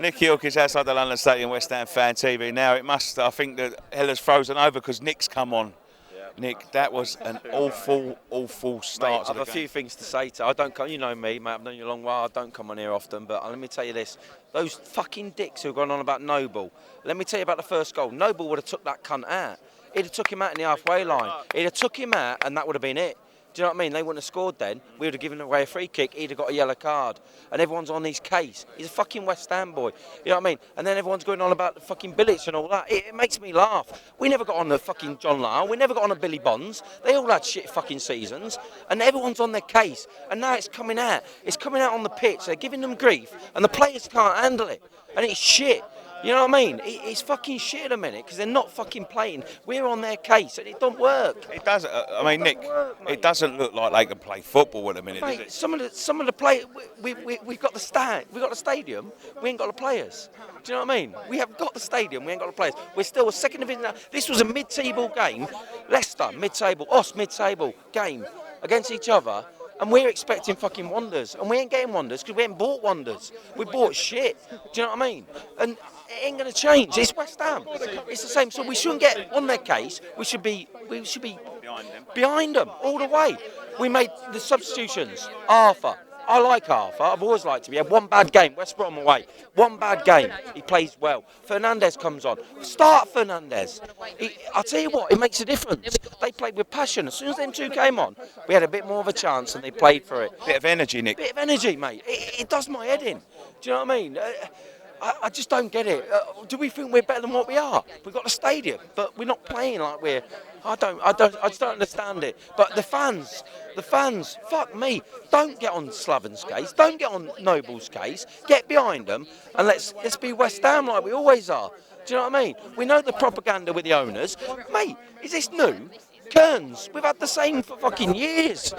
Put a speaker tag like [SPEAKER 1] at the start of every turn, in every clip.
[SPEAKER 1] Nick York is outside the London Stadium, West Ham Fan TV. Now it must, I think that hell has frozen over because Nick's come on. Nick, that was an awful start to the game.
[SPEAKER 2] I've a few things to say to. I don't come. You know me, mate. I've known you a long while. I don't come on here often, but let me tell you this: those fucking dicks who are going on about Noble. Let me tell you about the first goal. Noble would have took that cunt out. He'd have took him out in the halfway line. He'd have took him out, and that would have been it. Do you know what I mean? They wouldn't have scored then. We would have given away a free kick. He'd have got a yellow card. And everyone's on his case. He's a fucking West Ham boy. You know what I mean? And then everyone's going on about the fucking Billets and all that. It makes me laugh. We never got on the fucking John Lyle. We never got on a Billy Bonds. They all had shit fucking seasons. And everyone's on their case. And now it's coming out. It's coming out on the pitch. They're giving them grief. And the players can't handle it. And it's shit. You know what I mean? It's fucking shit at a minute because they're not fucking playing. We're on their case and it don't work.
[SPEAKER 1] It doesn't. I mean, Nick, it doesn't look like they can play football at a minute,
[SPEAKER 2] mate,
[SPEAKER 1] does it?
[SPEAKER 2] Some of the players, we've got the we've got the stadium. We ain't got the players. Do you know what I mean? We have got the stadium. We ain't got the players. We're still a second division. This was a mid-table game. Leicester mid-table, us mid-table game against each other. And we're expecting fucking wonders. And we ain't getting wonders because we ain't bought wonders. We bought shit. Do you know what I mean? And it ain't going to change. It's West Ham. It's the same. So we shouldn't get on their case. We should be behind them all the way. We made the substitutions. Arthur. I like Arthur. I've always liked him. He had one bad game. West Brom away. One bad game. He plays well. Fernandez comes on. Start Fernandez. I'll tell you what, it makes a difference. They played with passion. As soon as them two came on, we had a bit more of a chance and they played for it.
[SPEAKER 1] Bit of energy, Nick.
[SPEAKER 2] Bit of energy, mate. It does my head in. Do you know what I mean? I just don't get it. Do we think we're better than what we are? We've got a stadium, but we're not playing like we're. I just don't understand it. But the fans, fuck me. Don't get on Slaven's case. Don't get on Noble's case. Get behind them and let's be West Ham like we always are. Do you know what I mean? We know the propaganda with the owners. Mate, is this new? Kearns, we've had the same for fucking years.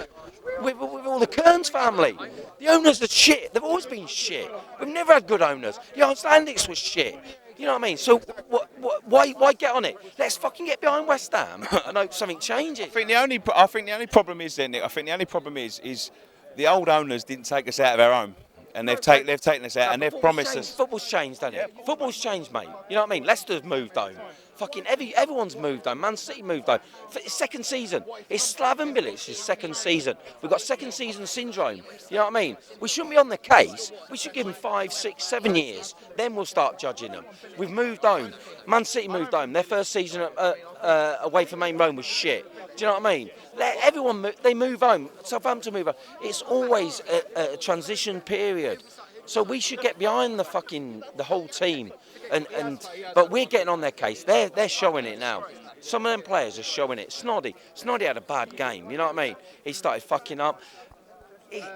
[SPEAKER 2] With all the Kearns family. The owners are shit. They've always been shit. We've never had good owners. The Icelandics was shit. You know what I mean? So why get on it? Let's fucking get behind West Ham and hope something changes.
[SPEAKER 1] I think the only problem is then, Nick. I think the only problem is the old owners didn't take us out of our home. And they've taken us out and they've promised us.
[SPEAKER 2] Football's changed, hasn't it? Football's changed, mate. You know what I mean? Leicester's moved home. Fucking everyone's moved home. Man City moved home. Second season. It's Slaven Bilic's second season. We've got second season syndrome. You know what I mean? We shouldn't be on the case. We should give them 5, 6, 7 years. Then we'll start judging them. We've moved home. Man City moved home. Their first season away from Main Road was shit. Do you know what I mean? They move home. Southampton move home. It's always a transition period. So we should get behind the whole team. But we're getting on their case. They're showing it now. Some of them players are showing it. Snoddy had a bad game. You know what I mean? He started fucking up.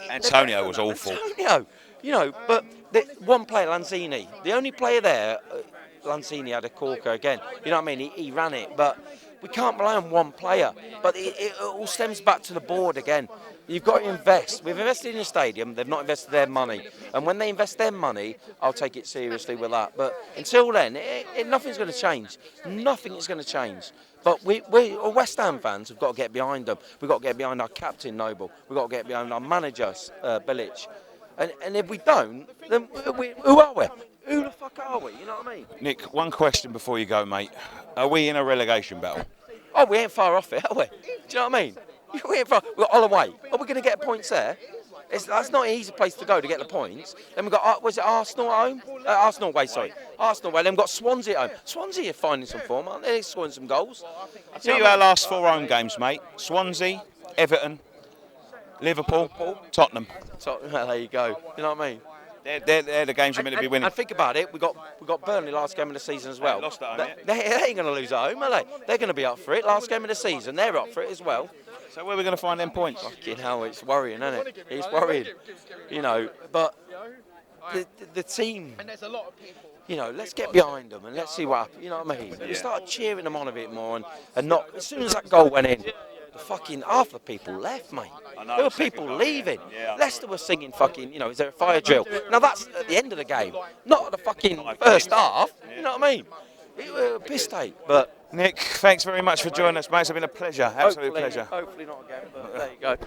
[SPEAKER 1] Antonio was awful.
[SPEAKER 2] Antonio, you know, but one player, Lanzini, the only player there, Lanzini had a corker again. You know what I mean? He ran it, but we can't rely on one player. But it all stems back to the board again. You've got to invest. We've invested in a stadium. They've not invested their money. And when they invest their money, I'll take it seriously with that. But until then, nothing's going to change. Nothing is going to change. But we West Ham fans have got to get behind them. We've got to get behind our captain, Noble. We've got to get behind our manager, Bilic. And if we don't, then who are we? Who the fuck are we? You know what I mean?
[SPEAKER 1] Nick, one question before you go, mate. Are we in a relegation battle?
[SPEAKER 2] Oh, we ain't far off it, are we? Do you know what I mean? We ain't far. We're all away. Are we going to get points there? That's not an easy place to go to get the points. Then we've got, was it Arsenal at home? Arsenal away, sorry. Arsenal away. Then we've got Swansea at home. Swansea are finding some form, aren't they? They're scoring some goals.
[SPEAKER 1] I'll tell you our last 4 home games, mate. Swansea, Everton, Liverpool, Tottenham.
[SPEAKER 2] There you go. You know what I mean?
[SPEAKER 1] They're the games we're meant to be winning.
[SPEAKER 2] And think about it, we got Burnley last game of the season as well.
[SPEAKER 1] Lost at home,
[SPEAKER 2] they ain't going to lose at home, are they? They're going to be up for it. Last game of the season, they're up for it as well.
[SPEAKER 1] So where are we going to find them points?
[SPEAKER 2] Fucking hell, it's worrying, isn't it? It's worrying. You know, but the team, you know, let's get behind them and let's see what happens. You know what I mean? We start cheering them on a bit more and not, as soon as that goal went in, fucking half the people left, mate. There were people leaving. Leicester was singing fucking, you know, is there a fire drill? Now that's at the end of the game, not at the fucking first half. You know what I mean? It was a piss take, but...
[SPEAKER 1] Nick, thanks very much for joining us, mate. It's been a pleasure, absolute pleasure.
[SPEAKER 2] Hopefully not again, but there you go.